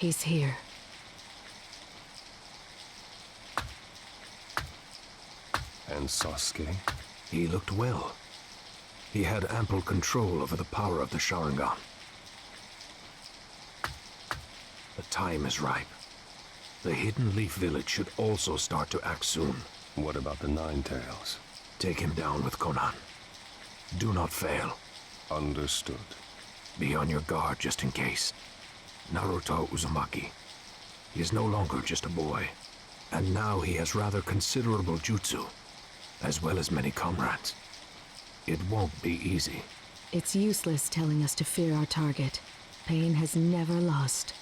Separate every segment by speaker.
Speaker 1: He's here.
Speaker 2: And Sasuke?
Speaker 3: He looked well. He had ample control over the power of the Sharingan. The time is ripe. The Hidden Leaf Village should also start to act soon.
Speaker 2: What about the Nine Tails?
Speaker 3: Take him down with Konan. Do not fail.
Speaker 2: Understood.
Speaker 3: Be on your guard just in case. Naruto Uzumaki. He is no longer just a boy. And now he has rather considerable jutsu, as well as many comrades. It won't be easy.
Speaker 1: It's useless telling us to fear our target. Pain has never lost.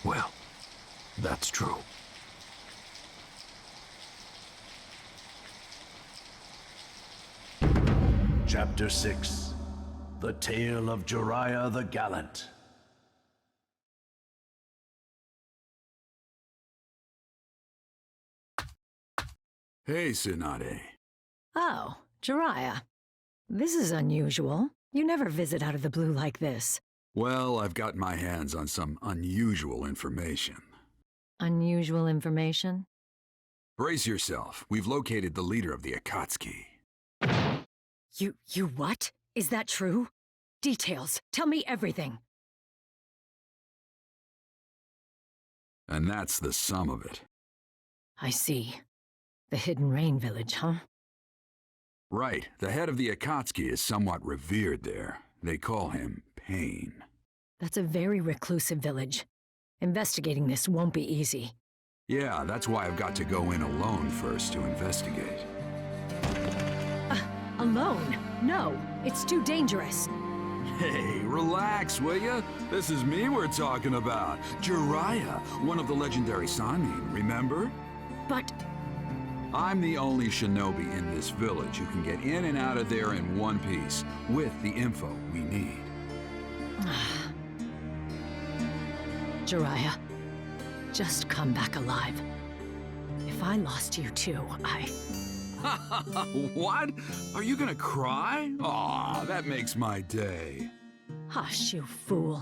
Speaker 3: Well, that's true.
Speaker 4: Chapter 6. The Tale of Jiraiya the Gallant.
Speaker 5: Hey, Tsunade.
Speaker 6: Oh, Jiraiya. This is unusual. You never visit out of the blue like this.
Speaker 5: Well, I've got my hands on some unusual information.
Speaker 6: Unusual information?
Speaker 5: Brace yourself. We've located the leader of the Akatsuki.
Speaker 6: You what? Is that true? Details. Tell me everything.
Speaker 5: And that's the sum of it.
Speaker 6: I see. The Hidden Rain Village, huh?
Speaker 5: Right. The head of the Akatsuki is somewhat revered there. They call him Pain.
Speaker 6: That's a very reclusive village. Investigating this won't be easy.
Speaker 5: Yeah, that's why I've got to go in alone first to investigate.
Speaker 6: Alone? No, it's too dangerous.
Speaker 5: Hey, relax, will ya? This is me we're talking about. Jiraiya, one of the legendary Sannin, remember?
Speaker 6: But...
Speaker 5: I'm the only shinobi in this village who can get in and out of there in one piece, with the info we need.
Speaker 6: Jiraiya, just come back alive. If I lost you too,
Speaker 5: What? Are you gonna cry? Aw, that makes my day.
Speaker 6: Hush, you fool.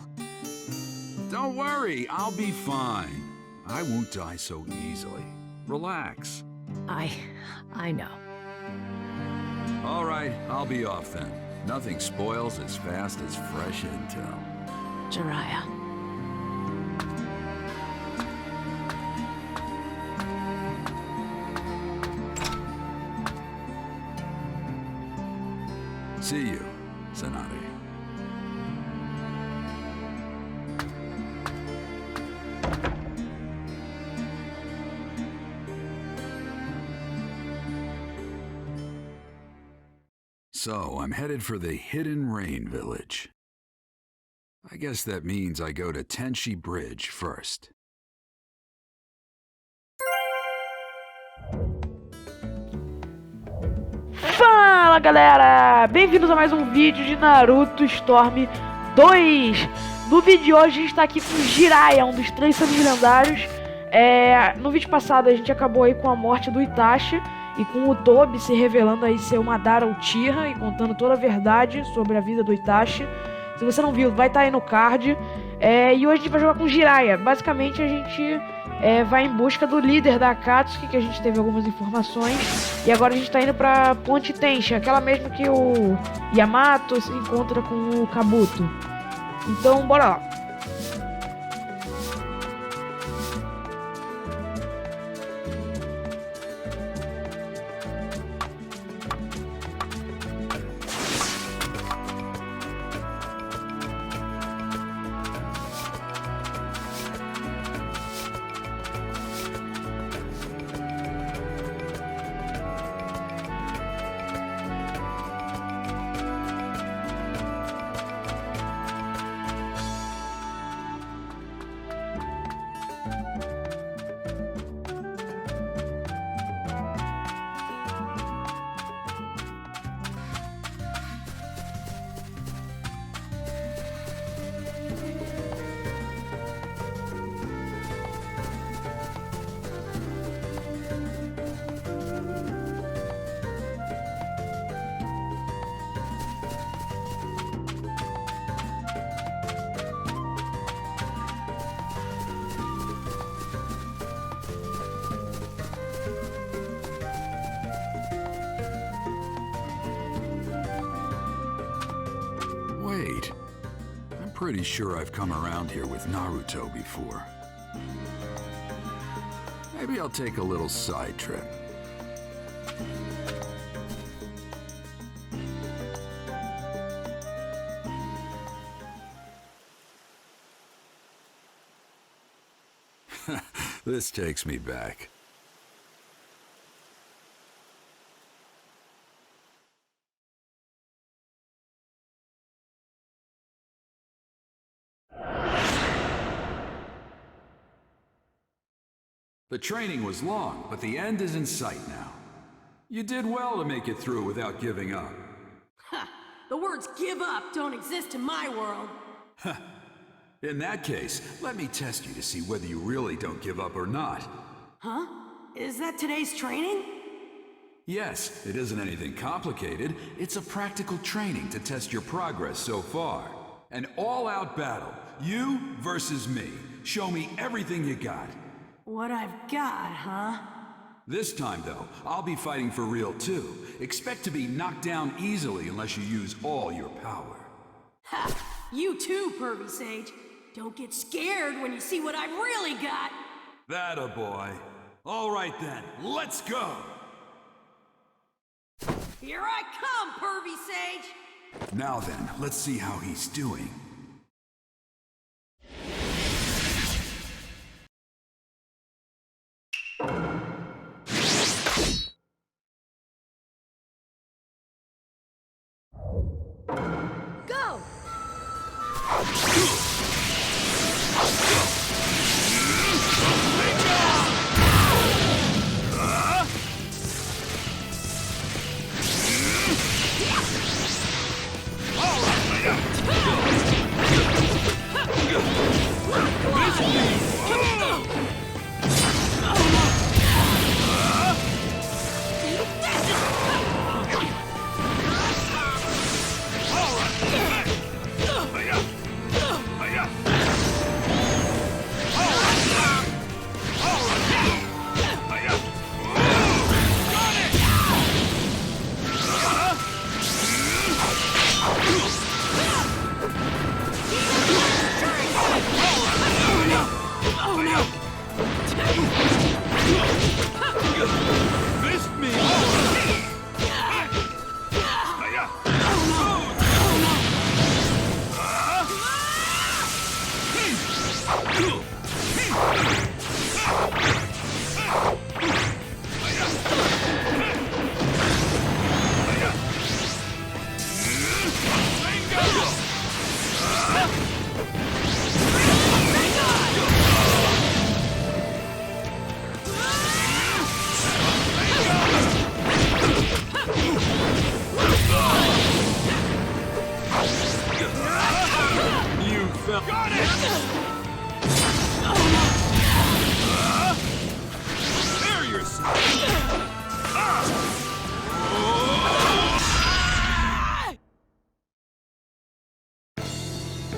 Speaker 5: Don't worry, I'll be fine. I won't die so easily. Relax.
Speaker 6: I know.
Speaker 5: All right, I'll be off then. Nothing spoils as fast as fresh intel.
Speaker 6: Jiraiya.
Speaker 5: See you, Tsunade. So, I'm headed for the Hidden Rain Village. I guess that means I go to Tenshi Bridge first.
Speaker 7: Fala galera, bem-vindos a mais um vídeo de Naruto Storm 2. No vídeo de hoje a gente está aqui com Jiraiya, um dos 3 samis lendários. No vídeo passado a gente acabou aí com a morte do Itachi e com o Tobi se revelando aí ser o Madara Uchiha e contando toda a verdade sobre a vida do Itachi. Se você não viu, vai estar aí no card. E hoje a gente vai jogar com Jiraiya. Basicamente a gente vai em busca do líder da Akatsuki, que a gente teve algumas informações. E agora a gente tá indo pra Ponte Tenchi, aquela mesmo que o Yamato se encontra com o Kabuto. Então, bora lá.
Speaker 5: pretty sure I've come around here with Naruto before. Maybe I'll take a little side trip. This takes me back. The training was long, but the end is in sight now. You did well to make it through without giving up.
Speaker 8: Ha! The words give up don't exist in my world.
Speaker 5: In that case, let me test you to see whether you really don't give up or not.
Speaker 8: Huh? Is that today's training?
Speaker 5: Yes, it isn't anything complicated. It's a practical training to test your progress so far. An all-out battle, you versus me. Show me everything you got.
Speaker 8: What I've got, huh?
Speaker 5: This time, though, I'll be fighting for real, too. Expect to be knocked down easily unless you use all your power.
Speaker 8: Ha! You too, Pervy Sage. Don't get scared when you see what I've really got.
Speaker 5: That-a boy. All right then, let's go!
Speaker 8: Here I come, Pervy Sage!
Speaker 5: Now then, let's see how he's doing.
Speaker 8: Go!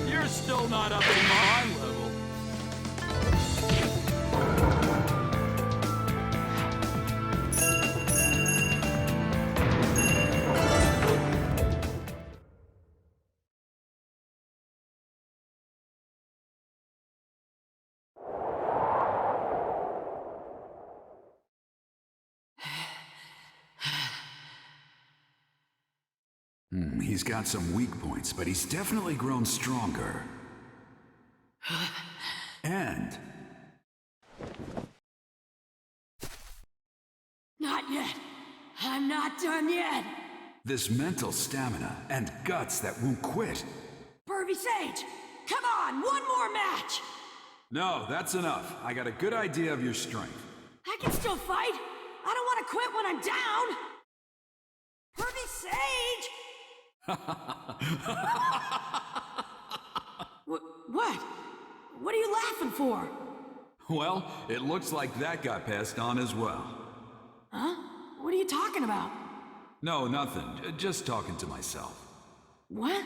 Speaker 5: You're still not up to my level. He's got some weak points, but he's definitely grown stronger. And
Speaker 8: Not yet. I'm not done yet.
Speaker 5: this mental stamina and guts that won't quit.
Speaker 8: Pervy Sage, come on, one more match.
Speaker 5: No, that's enough. I got a good idea of your strength.
Speaker 8: I can still fight. I don't want to quit when I'm down. Pervy Sage! What? What are you laughing for?
Speaker 5: Well, it looks like that got passed on as well.
Speaker 8: Huh? What are you talking about?
Speaker 5: No, nothing. Just talking to myself.
Speaker 8: What?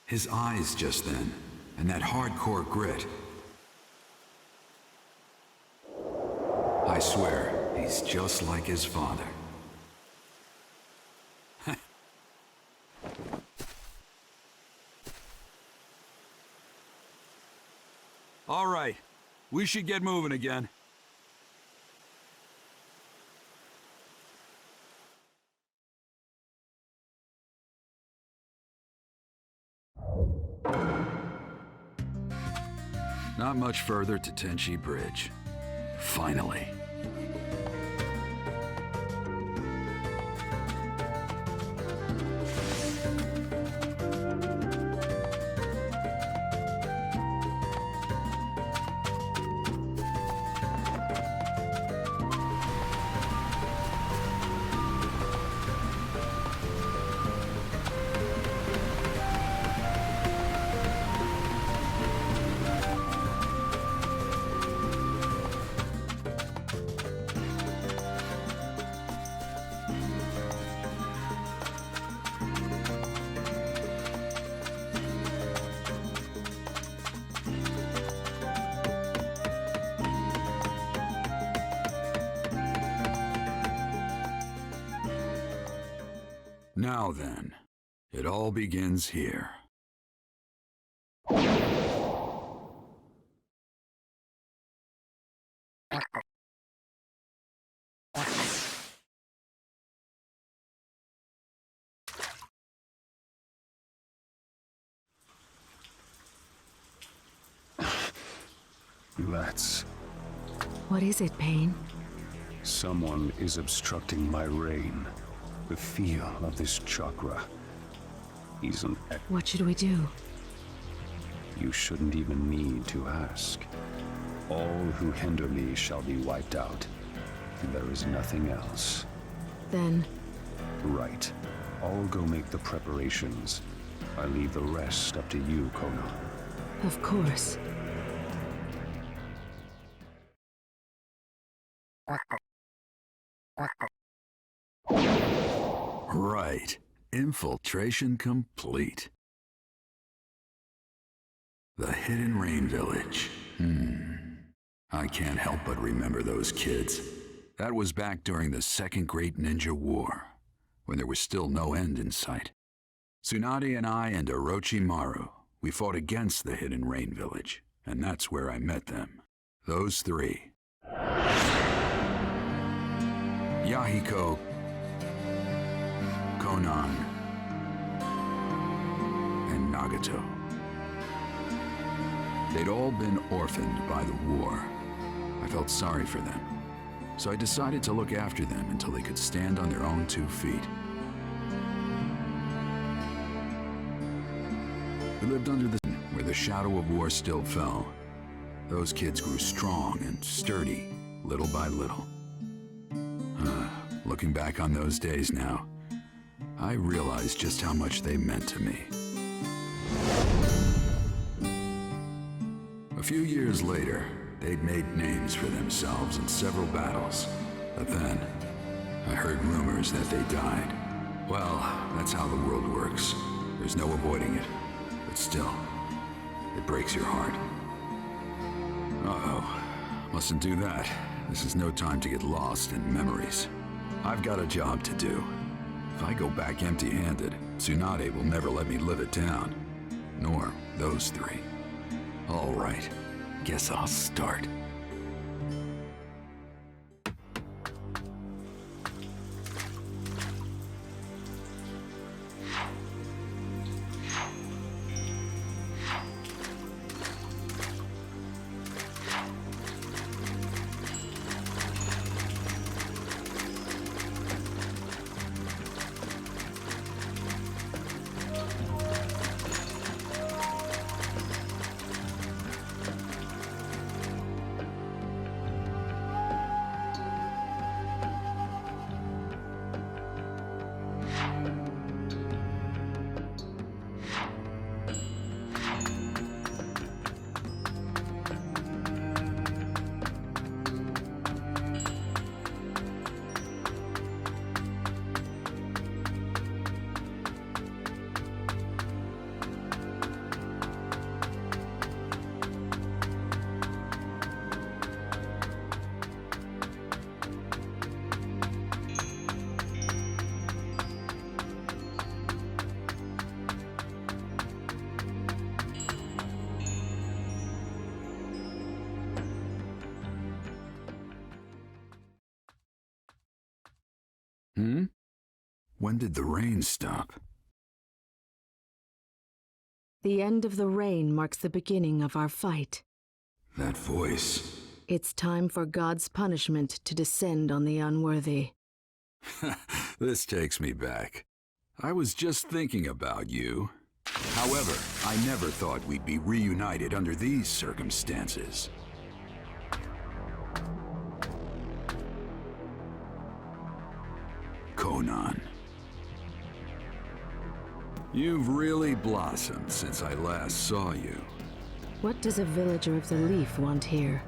Speaker 5: His eyes just then, and that hardcore grit. I swear, he's just like his father. All right, we should get moving again. Not much further to Tenchi Bridge. Finally. Now then, it all begins here.
Speaker 2: That's...
Speaker 1: What is it, Pain?
Speaker 2: Someone is obstructing my reign. The feel of this chakra. He's an...
Speaker 1: What should we do?
Speaker 2: You shouldn't even need to ask. All who hinder me shall be wiped out. There is nothing else.
Speaker 1: Then...
Speaker 2: Right. I'll go make the preparations. I leave the rest up to you, Kono.
Speaker 1: Of course.
Speaker 5: Right. Infiltration complete. The Hidden Rain Village. I can't help but remember those kids. That was back during the Second Great Ninja War, when there was still no end in sight. Tsunade and I and Orochimaru, we fought against the Hidden Rain Village, and that's where I met them. Those three. Yahiko, Konan, and Nagato. They'd all been orphaned by the war. I felt sorry for them, so I decided to look after them until they could stand on their own 2 feet. We lived under the sun where the shadow of war still fell. Those kids grew strong and sturdy, little by little. Looking back on those days now, I realize just how much they meant to me. A few years later, they'd made names for themselves in several battles. But then, I heard rumors that they died. Well, that's how the world works. There's no avoiding it. But still, it breaks your heart. Uh-oh. Mustn't do that. This is no time to get lost in memories. I've got a job to do. If I go back empty-handed, Tsunade will never let me live it down. Nor those three. All right. Guess I'll start. Hmm? When did the rain stop?
Speaker 1: The end of the rain marks the beginning of our fight.
Speaker 5: That voice.
Speaker 1: It's time for God's punishment to descend on the unworthy.
Speaker 5: This takes me back. I was just thinking about you. However, I never thought we'd be reunited under these circumstances. Conan. You've really blossomed since I last saw you.
Speaker 1: What does a villager of the Leaf want here?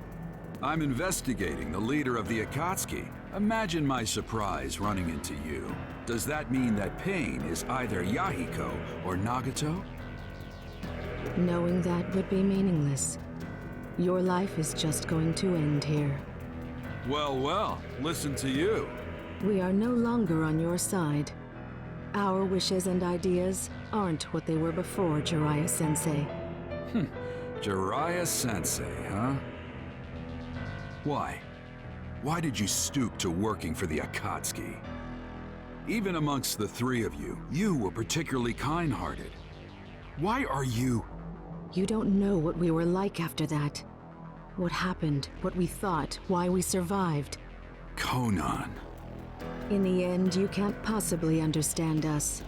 Speaker 5: I'm investigating the leader of the Akatsuki. Imagine my surprise running into you. Does that mean that Pain is either Yahiko or Nagato?
Speaker 1: Knowing that would be meaningless. Your life is just going to end here.
Speaker 5: Well, well, listen to you.
Speaker 1: We are no longer on your side. Our wishes and ideas aren't what they were before, Jiraiya-sensei.
Speaker 5: Jiraiya-sensei, huh? Why? Why did you stoop to working for the Akatsuki? Even amongst the three of you, you were particularly kind-hearted. Why are you...
Speaker 1: You don't know what we were like after that. What happened, what we thought, why we survived.
Speaker 5: Conan.
Speaker 1: In the end, you can't possibly understand us.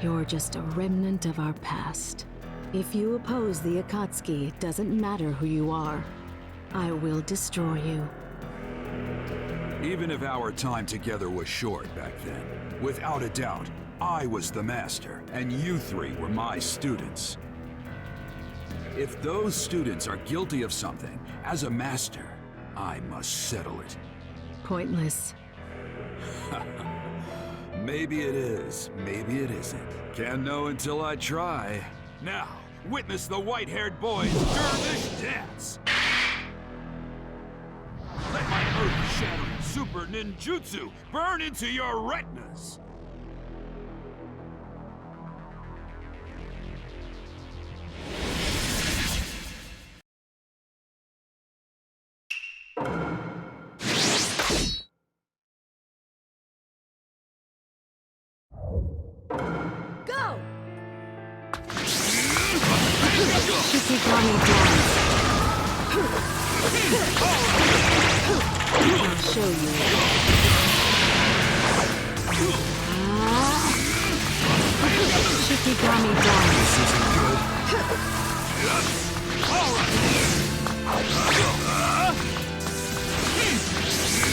Speaker 1: You're just a remnant of our past. If you oppose the Akatsuki, it doesn't matter who you are. I will destroy you.
Speaker 5: Even if our time together was short back then, without a doubt, I was the master, and you three were my students. If those students are guilty of something, as a master, I must settle it.
Speaker 1: Pointless.
Speaker 5: Maybe it is, maybe it isn't. Can't know until I try. Now, witness the white-haired boy's dervish dance! Let my earth-shattering super ninjutsu burn into your retinas!
Speaker 8: Go!
Speaker 1: Shikigami dance. I'll show you. Shikigami dance.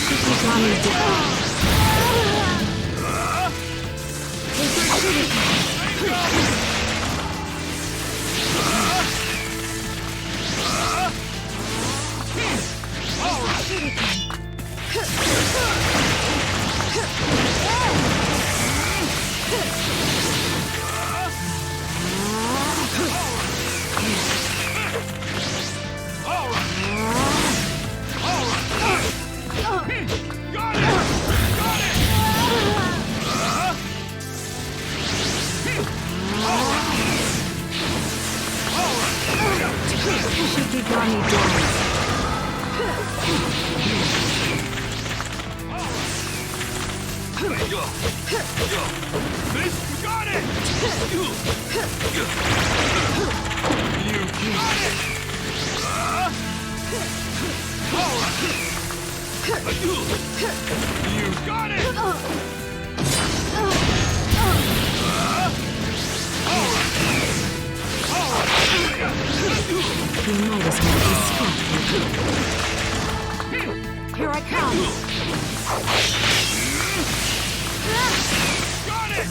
Speaker 1: Shikigami dance. Shikigami dance.
Speaker 5: This got it! You got it! You got it!
Speaker 1: You might as well be scared. Here I come!
Speaker 5: Got it!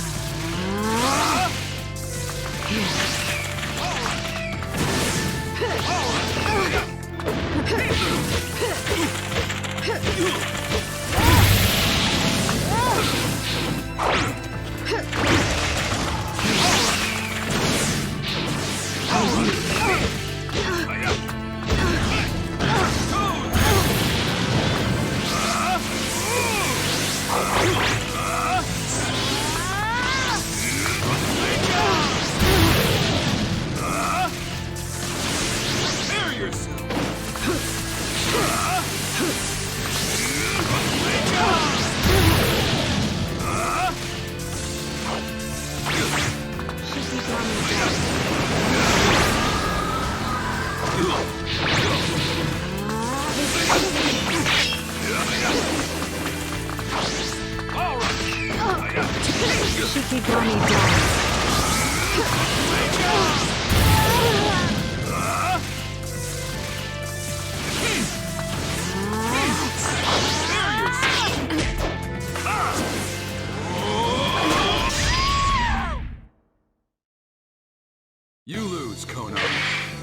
Speaker 1: Akatsuki got me down.
Speaker 5: You lose, Kono.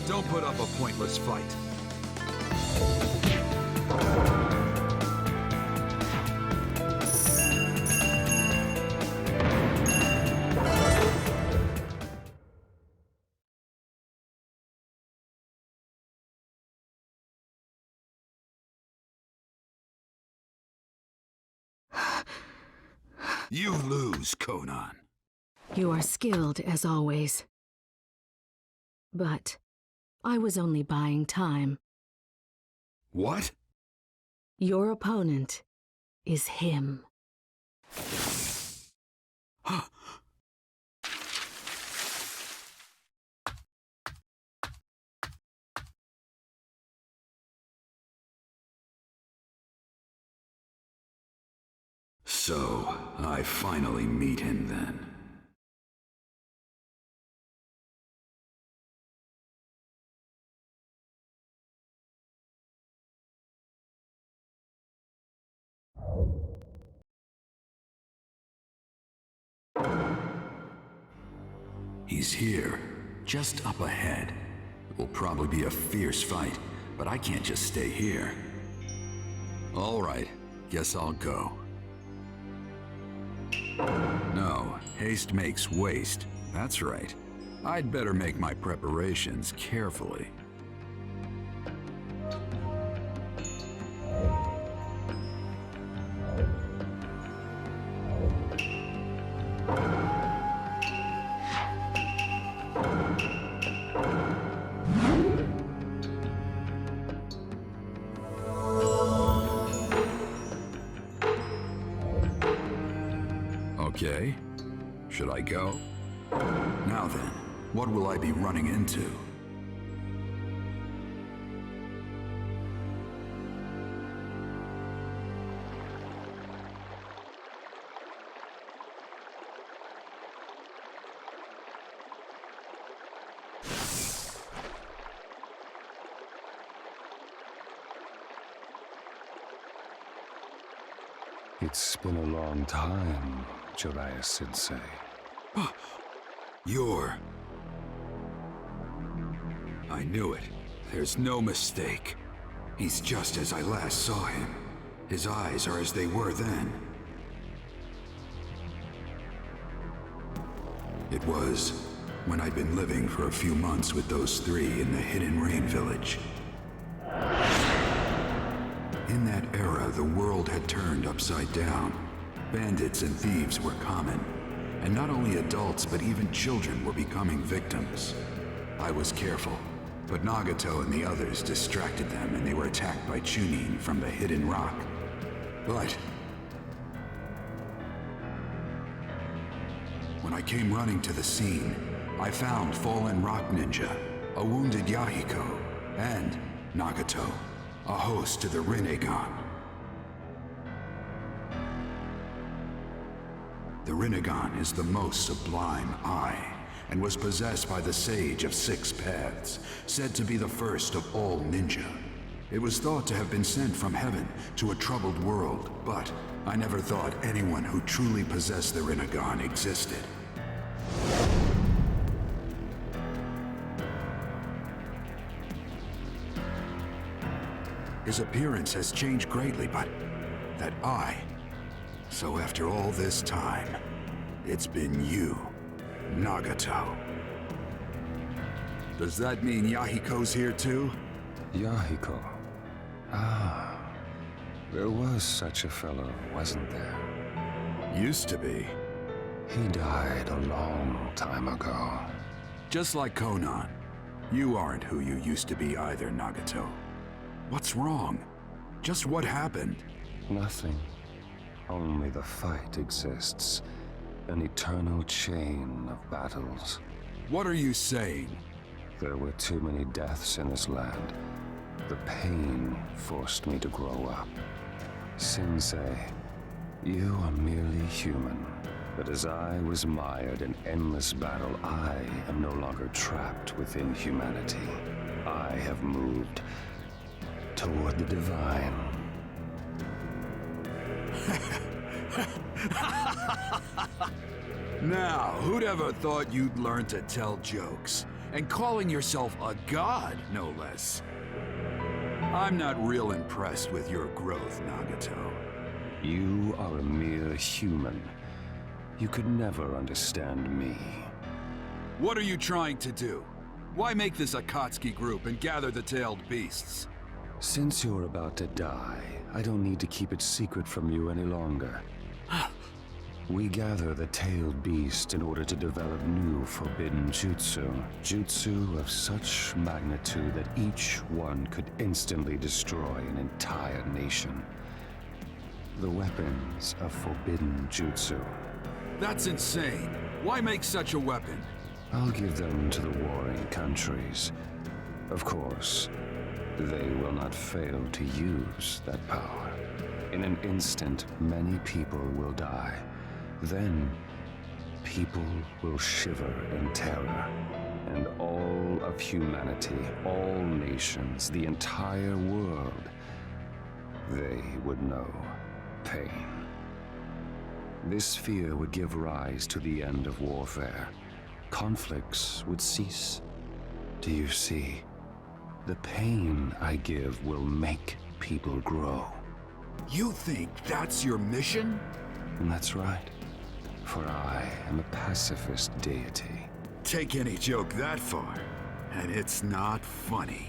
Speaker 5: Don't put up a pointless fight. You lose, Conan.
Speaker 1: You are skilled as always. But I was only buying time.
Speaker 5: What?
Speaker 1: Your opponent is him.
Speaker 5: So, I finally meet him then. He's here, just up ahead. It will probably be a fierce fight, but I can't just stay here. All right, guess I'll go. No, haste makes waste. That's right. I'd better make my preparations carefully. Okay, should I go? Now then, what will I be running into?
Speaker 2: It's been a long time, Jiraiya-sensei.
Speaker 5: You're... I knew it. There's no mistake. He's just as I last saw him. His eyes are as they were then. It was when I'd been living for a few months with those three in the Hidden Rain village. In that era, the world had turned upside down. Bandits and thieves were common, and not only adults, but even children were becoming victims. I was careful, but Nagato and the others distracted them, and they were attacked by Chunin from the Hidden Rock. But when I came running to the scene, I found fallen rock ninja, a wounded Yahiko, and Nagato, a host to the Rinnegan. The Rinnegan is the most sublime eye, and was possessed by the Sage of Six Paths, said to be the first of all ninja. It was thought to have been sent from heaven to a troubled world, but I never thought anyone who truly possessed the Rinnegan existed. His appearance has changed greatly, but that eye... So after all this time, it's been you, Nagato. Does that mean Yahiko's here too?
Speaker 2: Yahiko. Ah, there was such a fellow, wasn't there?
Speaker 5: Used to be.
Speaker 2: He died a long time ago.
Speaker 5: Just like Conan. You aren't who you used to be either, Nagato. What's wrong? Just what happened?
Speaker 2: Nothing. Only the fight exists. An eternal chain of battles.
Speaker 5: What are you saying?
Speaker 2: There were too many deaths in this land. The pain forced me to grow up. Sensei, you are merely human. But as I was mired in endless battle, I am no longer trapped within humanity. I have moved toward the divine.
Speaker 5: Now, who'd ever thought you'd learn to tell jokes? And calling yourself a god, no less. I'm not real impressed with your growth, Nagato.
Speaker 2: You are a mere human. You could never understand me.
Speaker 5: What are you trying to do? Why make this Akatsuki group and gather the tailed beasts?
Speaker 2: Since you're about to die, I don't need to keep it secret from you any longer. We gather the tailed beast in order to develop new forbidden jutsu. Jutsu of such magnitude that each one could instantly destroy an entire nation. The weapons of forbidden jutsu.
Speaker 5: That's insane. Why make such a weapon?
Speaker 2: I'll give them to the warring countries. Of course, they will not fail to use that power. In an instant, many people will die. Then, people will shiver in terror. And all of humanity, all nations, the entire world, they would know pain. This fear would give rise to the end of warfare. Conflicts would cease. Do you see? The pain I give will make people grow.
Speaker 5: You think that's your mission?
Speaker 2: And that's right. For I am a pacifist deity.
Speaker 5: Take any joke that far, and it's not funny.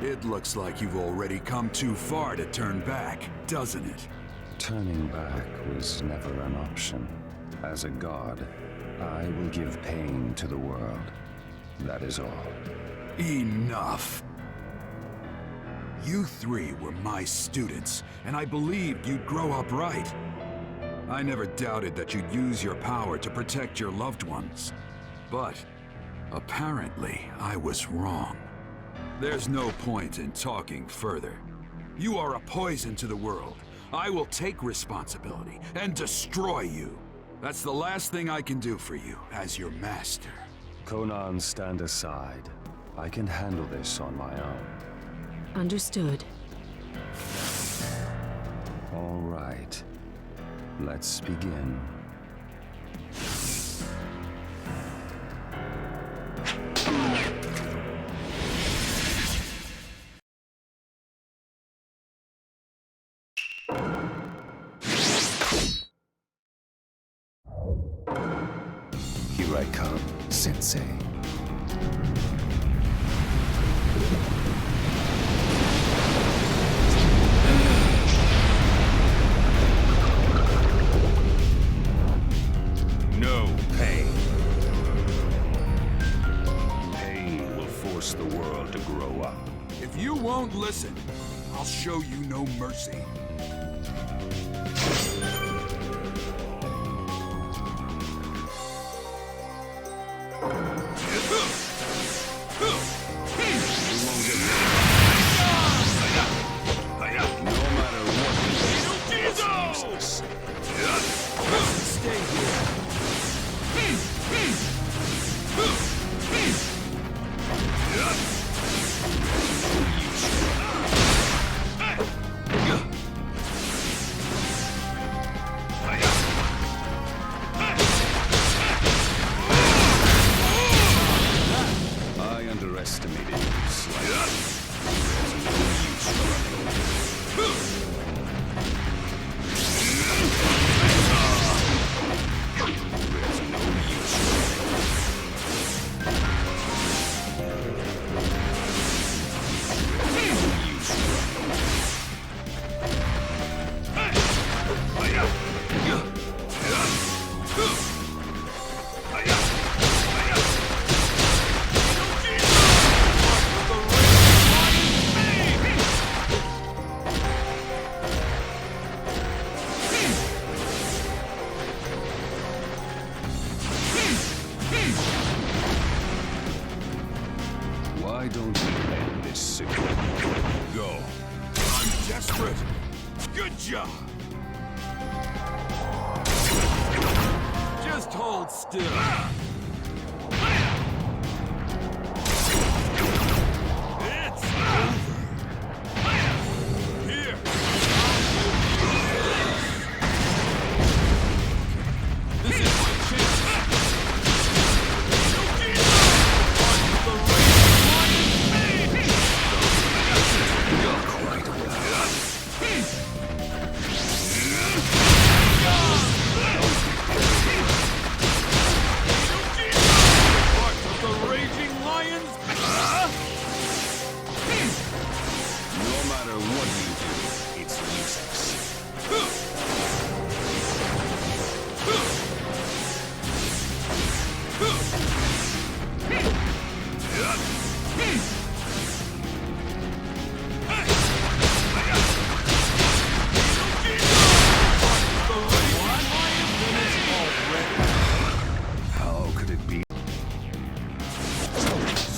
Speaker 5: It looks like you've already come too far to turn back, doesn't it?
Speaker 2: Turning back was never an option. As a god, I will give pain to the world. That is all.
Speaker 5: Enough! You three were my students, and I believed you'd grow up right. I never doubted that you'd use your power to protect your loved ones. But apparently, I was wrong. There's no point in talking further. You are a poison to the world. I will take responsibility and destroy you. That's the last thing I can do for you as your master.
Speaker 2: Conan, stand aside. I can handle this on my own.
Speaker 1: Understood.
Speaker 2: All right. Let's begin. Here I come, Sensei. No pain. Pain will force the world to grow up.
Speaker 5: If you won't listen, I'll show you no mercy. hold still. It's over. Here. This is my chance.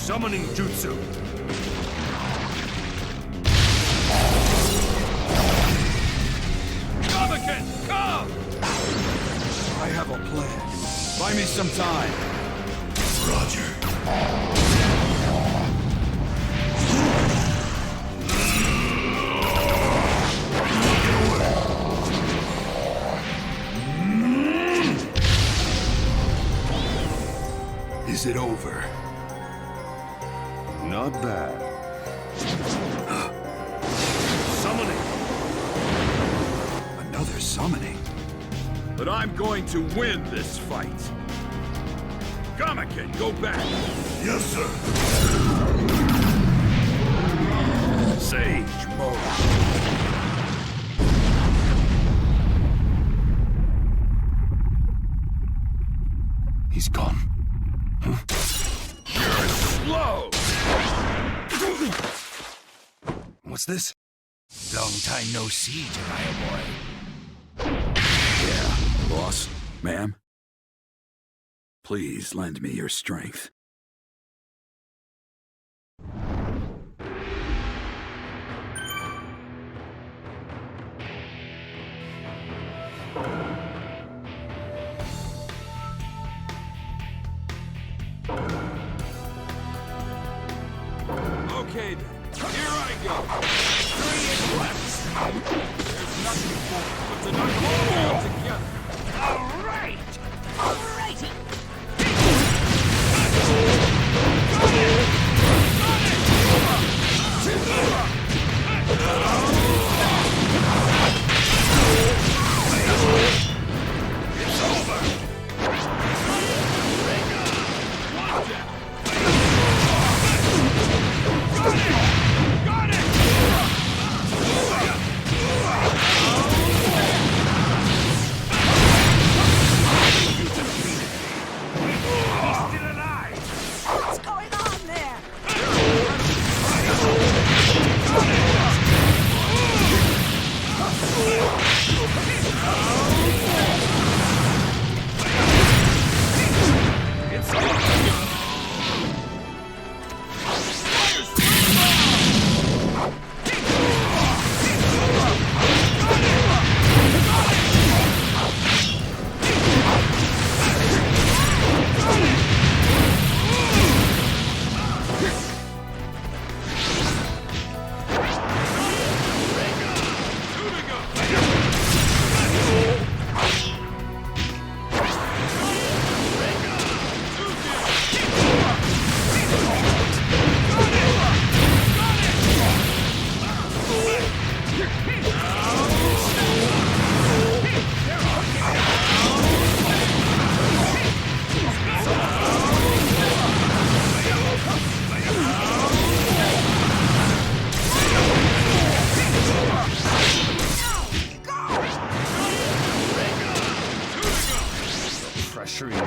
Speaker 4: Summoning jutsu.
Speaker 5: Come! I have a plan. Buy me some time.
Speaker 4: Roger.
Speaker 5: Is it over?
Speaker 2: Not bad.
Speaker 4: Summoning.
Speaker 5: Another summoning? But I'm going to win this fight. Kamaken, go back.
Speaker 4: Yes, sir.
Speaker 5: Sage mode.
Speaker 2: He's gone.
Speaker 5: You're slow!
Speaker 2: What's this?
Speaker 3: Long time no see, Jiraiya boy.
Speaker 5: Yeah, boss, ma'am. Please lend me your strength. Okay then, here I go. 3 left. There's nothing for it but to knock all of you together.
Speaker 8: All right! All righty!
Speaker 4: It's over.
Speaker 5: Watch out!
Speaker 4: Got it! Still alive!
Speaker 8: What's going on there?
Speaker 4: It's over.
Speaker 2: Pressuring me?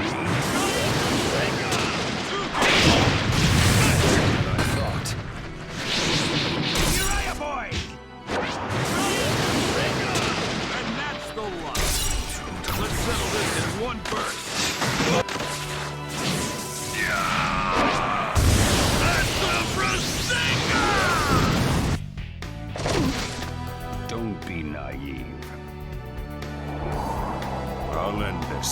Speaker 2: I thought.
Speaker 4: Jiraiya boy!
Speaker 5: And that's the line. Let's settle this in one burst.
Speaker 4: That's the Rasengan!
Speaker 2: Don't be naive. I'll end this.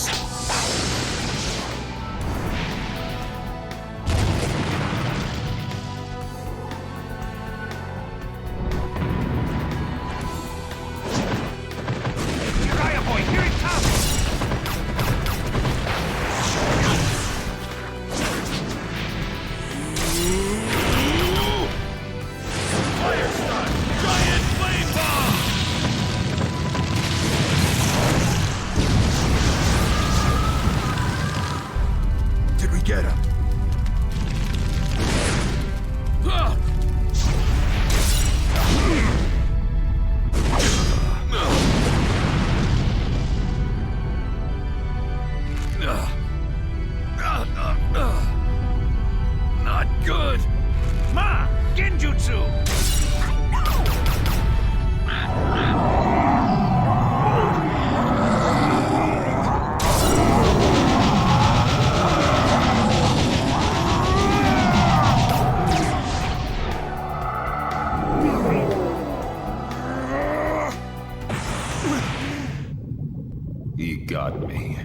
Speaker 2: You got me.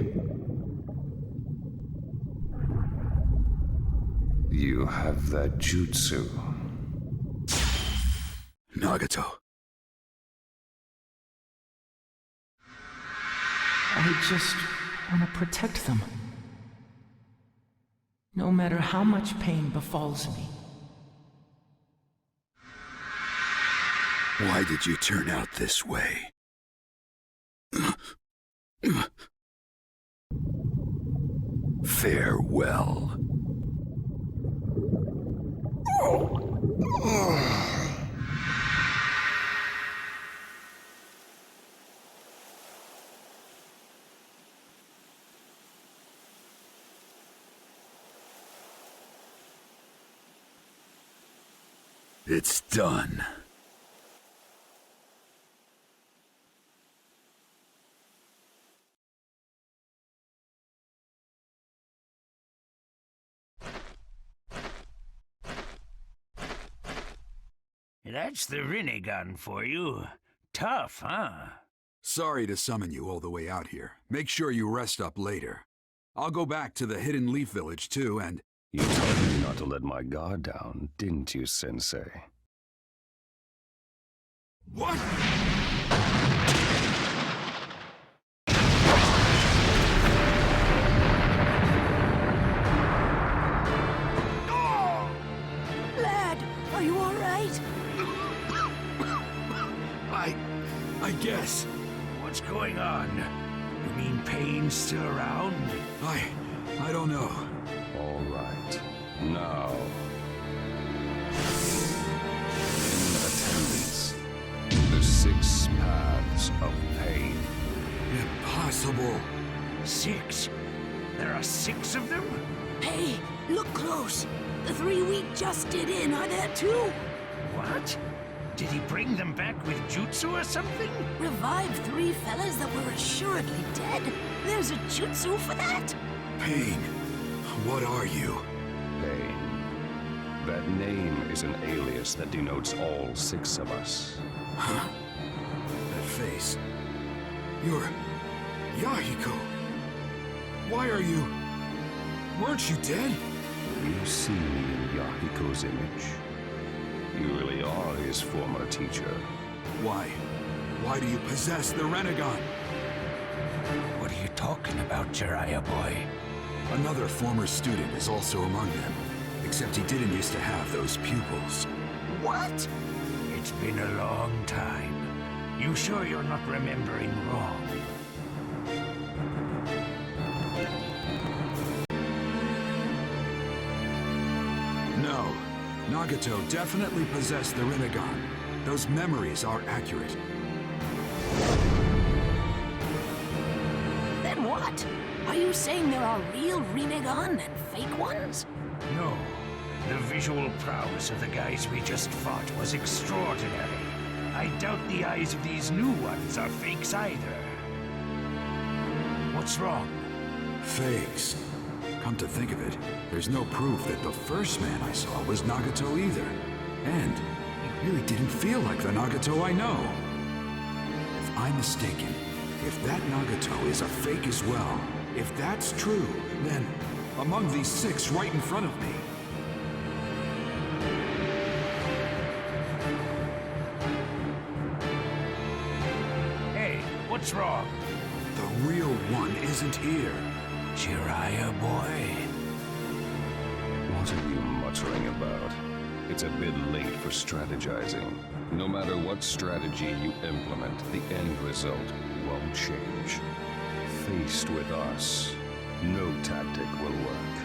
Speaker 2: You have that jutsu.
Speaker 3: Nagato.
Speaker 9: I just want to protect them. No matter how much pain befalls me.
Speaker 3: Why did you turn out this way? Farewell. It's done.
Speaker 10: That's the Rinnegan for you. Tough, huh?
Speaker 5: Sorry to summon you all the way out here. Make sure you rest up later. I'll go back to the Hidden Leaf Village too, and...
Speaker 2: You told me not to let my guard down, didn't you, Sensei?
Speaker 5: What?
Speaker 8: Lad, are you all right?
Speaker 5: I guess.
Speaker 10: What's going on? You mean pain's still around?
Speaker 5: I don't know.
Speaker 2: All right. Now. In attendance, the 6 paths of pain.
Speaker 5: Impossible.
Speaker 10: 6? There are 6 of them?
Speaker 8: Hey, look close. The 3 we just did in are there too.
Speaker 10: What? Did he bring them back with jutsu or something?
Speaker 8: Revived 3 fellas that were assuredly dead. There's a jutsu for that?
Speaker 3: Pain. What are you?
Speaker 2: Pain. That name is an alias that denotes all 6 of us.
Speaker 3: Huh? That face. You're... Yahiko. Why are you... Weren't you dead?
Speaker 2: You see me in Yahiko's image. You really are his former teacher.
Speaker 5: Why? Why do you possess the Rinnegan?
Speaker 10: What are you talking about, Jiraiya boy?
Speaker 5: Another former student is also among them. Except he didn't used to have those pupils.
Speaker 10: What? It's been a long time. You sure you're not remembering wrong?
Speaker 5: No. Nagato definitely possessed the Rinnegan. Those memories are accurate.
Speaker 8: Then what? Are you saying there are real Rinnegan and fake ones?
Speaker 10: No. The visual prowess of the guys we just fought was extraordinary. I doubt the eyes of these new ones are fakes either. What's wrong?
Speaker 5: Fakes. Come to think of it, there's no proof that the first man I saw was Nagato either. And he really didn't feel like the Nagato I know. If I'm mistaken, if that Nagato is a fake as well, if that's true, then among these 6 right in front of me,
Speaker 10: Hey, what's wrong?
Speaker 5: the real one isn't here.
Speaker 10: Jiraiya boy?
Speaker 2: What are you muttering about? It's a bit late for strategizing. No matter what strategy you implement, the end result won't change. Faced with us, no tactic will work.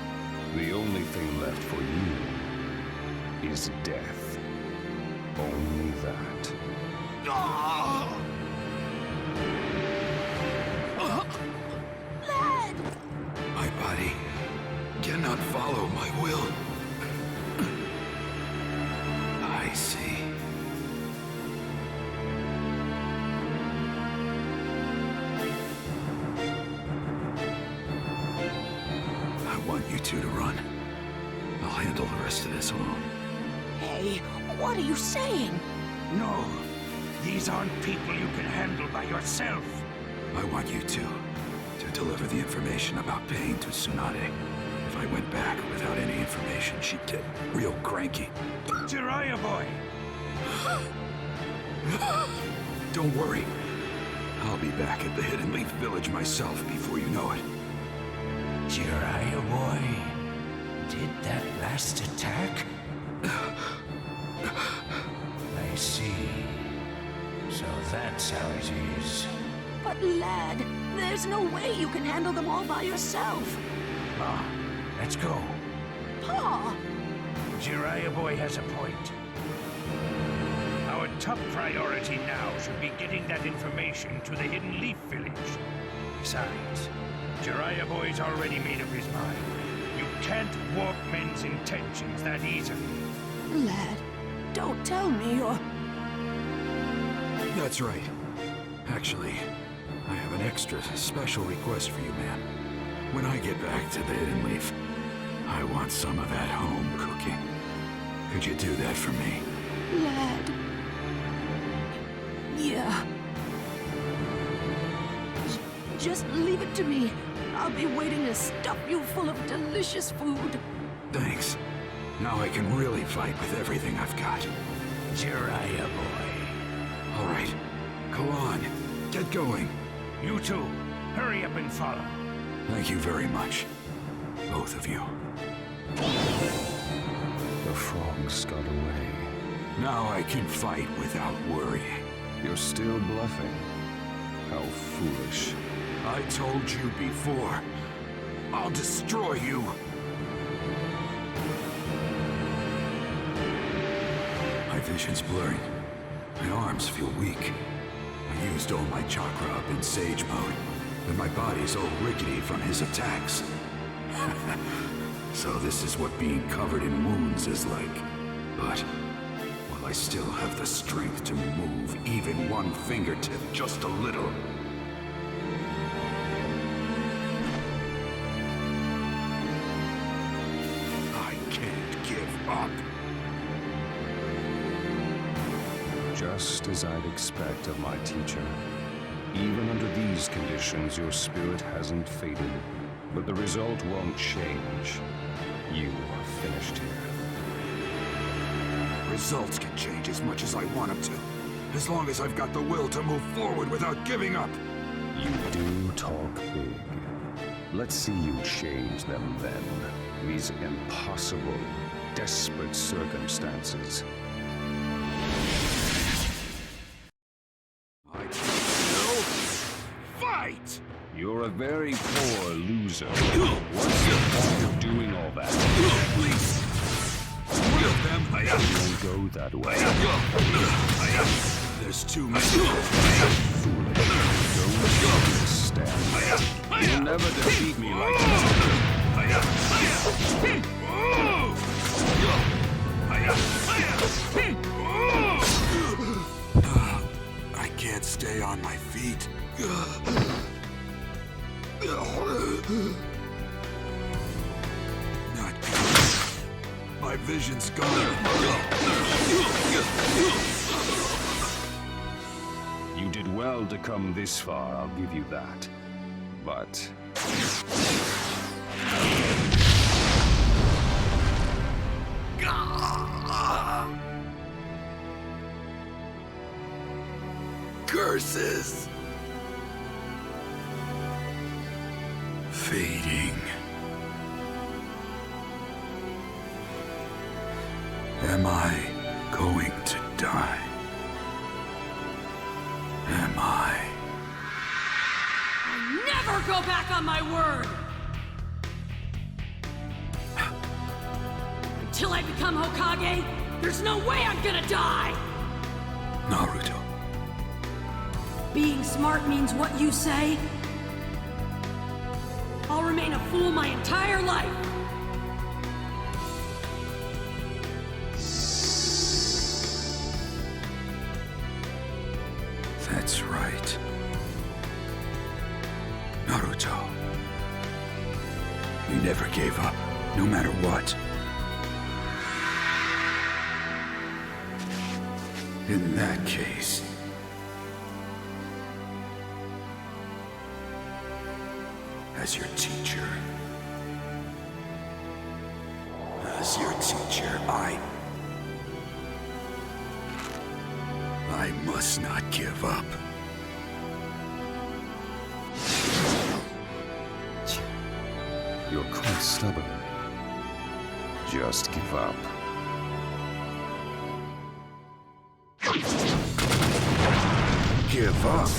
Speaker 2: The only thing left for you is death. Only that.
Speaker 8: Lad!
Speaker 3: My body cannot follow my will. I see. I want you two to run. I'll handle the rest of this alone.
Speaker 8: Hey, what are you saying?
Speaker 10: No. These aren't people you can handle by yourself.
Speaker 3: I want you two deliver the information about pain to Tsunade. If I went back without any information, she'd get real cranky.
Speaker 10: Jiraiya boy!
Speaker 3: Don't worry. I'll be back at the Hidden Leaf Village myself before you know it.
Speaker 10: Jiraiya boy, did that last attack? I see. So that's how it is.
Speaker 8: But lad, there's no way you can handle them all by yourself.
Speaker 10: Ma, let's go.
Speaker 8: Pa!
Speaker 10: Jiraiya boy has a point. Our top priority now should be getting that information to the Hidden Leaf Village. Besides, Jiraiya boy's already made up his mind. You can't warp men's intentions that easily.
Speaker 8: Lad, don't tell me you're...
Speaker 3: That's right. Actually, I have an extra special request for you, man. When I get back to the Hidden Leaf, I want some of that home cooking. Could you do that for me?
Speaker 8: Lad... Yeah. Just leave it to me. I'll be waiting to stuff you full of delicious food.
Speaker 3: Thanks. Now I can really fight with everything I've got.
Speaker 10: Jiraiya boy.
Speaker 3: All right. Go on. Get going.
Speaker 10: You two, hurry up and follow.
Speaker 3: Thank you very much. Both of you.
Speaker 2: The frogs got away.
Speaker 3: Now I can fight without worrying.
Speaker 2: You're still bluffing. How foolish.
Speaker 3: I told you before. I'll destroy you. My vision's blurring. My arms feel weak. I used all my chakra up in Sage mode, and my body's all rickety from his attacks. So this is what being covered in wounds is like. But will I still have the strength to move even one fingertip just a little? I can't give up.
Speaker 2: Just as I'd expect of my teacher. Even under these conditions, your spirit hasn't faded. But the result won't change. You are finished here.
Speaker 3: Results can change as much as I want them to. As long as I've got the will to move forward without giving up.
Speaker 2: You do talk big. Let's see you change them then. These impossible, desperate circumstances.
Speaker 3: Fight!
Speaker 2: You're a very poor loser. What's the point of doing all that?
Speaker 3: Please! Kill them!
Speaker 2: It won't go that way.
Speaker 3: There's too many.
Speaker 2: Don't understand. You'll never defeat me like this.
Speaker 3: I can't stay on my feet. Not good. My vision's gone.
Speaker 2: You did well to come this far, I'll give you that. But...
Speaker 3: Curses! Fading. Am I going to die? Am I?
Speaker 8: Never go back on my word! Until I become Hokage, there's no way I'm gonna die!
Speaker 3: Naruto.
Speaker 8: Being smart means what you say? I'll remain a fool my entire life!
Speaker 3: That's right. Naruto. You never gave up, no matter what. In that case...
Speaker 5: As your teacher. As your teacher, I must not give up.
Speaker 2: You're quite stubborn. Just give up.
Speaker 5: Give up?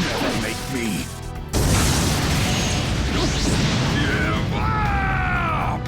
Speaker 5: Never make me give up!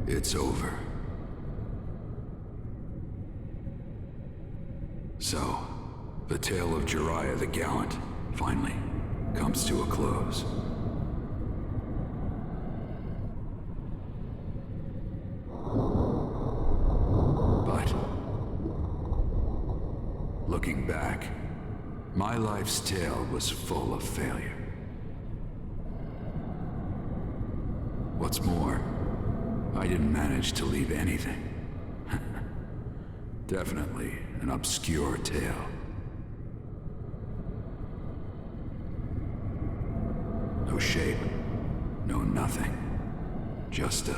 Speaker 5: It's over. So, the tale of Jiraiya the Gallant finally comes to a close. But, looking back, my life's tale was full of failure. What's more, I didn't manage to leave anything. Definitely an obscure tale. No shape, no nothing. Just a...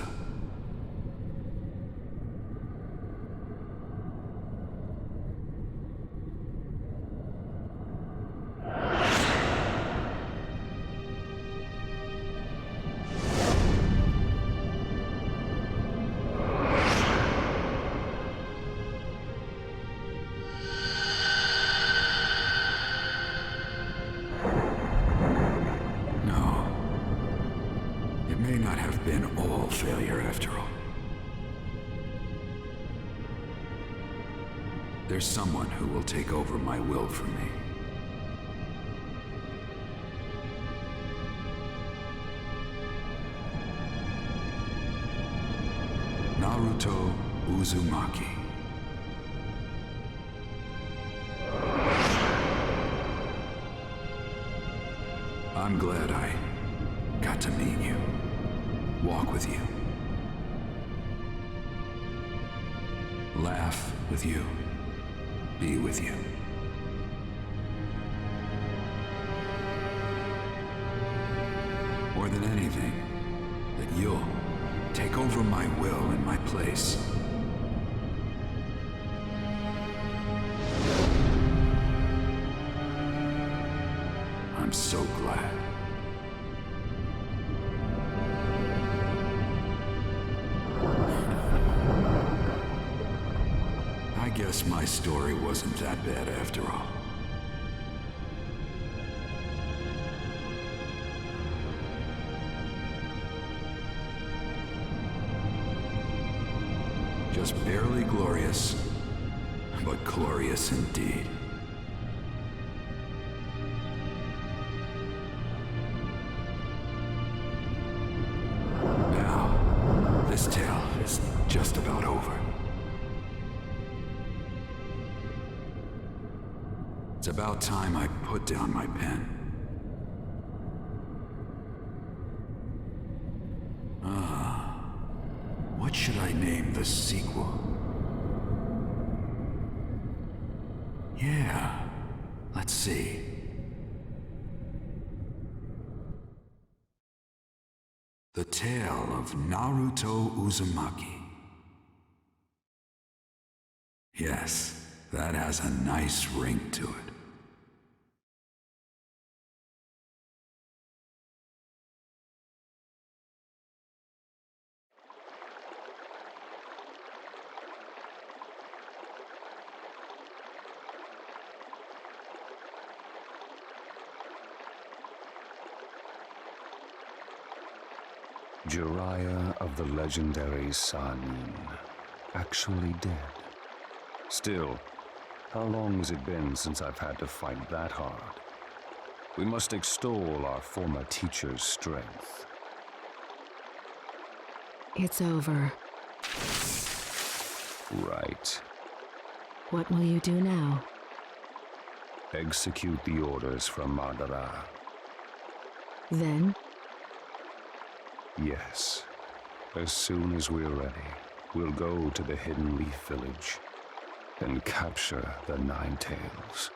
Speaker 5: may not have been all failure after all. There's someone who will take over my will for me. Naruto Uzumaki. I'm glad I got to meet you. Walk with you. Laugh with you. Be with you. More than anything, that you'll take over my will in my place. I'm so glad. I guess my story wasn't that bad after all. Just barely glorious, but glorious indeed. Now, this tale is just about over. It's about time I put down my pen. What should I name the sequel? Yeah, let's see. The Tale of Naruto Uzumaki. Yes, that has a nice ring to it.
Speaker 2: Jiraiya of the legendary Sanin, actually dead. Still, how long has it been since I've had to fight that hard? We must extol our former teacher's strength.
Speaker 1: It's over.
Speaker 2: Right.
Speaker 1: What will you do now?
Speaker 2: Execute the orders from Madara.
Speaker 1: Then?
Speaker 2: Yes. As soon as we're ready, we'll go to the Hidden Leaf Village and capture the Nine Tails.